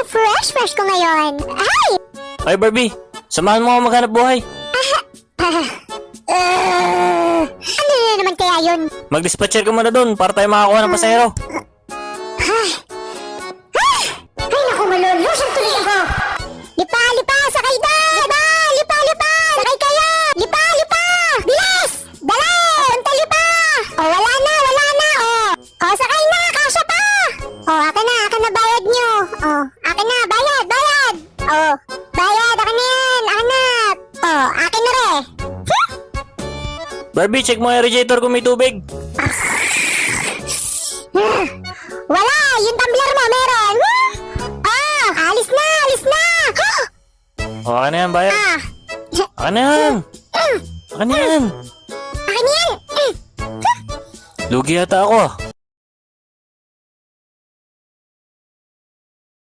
fresh ko ngayon. Ay! Ay, Barbie, samahan mo ako maghanap buhay. Ano na naman kaya yun? Mag-dispatcher ka muna doon para tayo makakuha ng pasahero. Ay, naku, malulusan tuloy ako. Lipa, sakay na! Lipa, sakay kayo! Lipa! Bilis! Dali! Punta lipa! Oh, wala na, oh. Oh, sakay na, kasya pa! Oh, akin na bayad nyo. Oh, akin na, bayad! Oh, bayad, akin na yan, anak! Oh, akin na rin. Barbie, check mo yung radiator kung may tubig. Wala! Yung tumbler mo, meron! Alis na! O, akin na yan, bayad. Akin na yan. Akin yan! Lugi yata ako.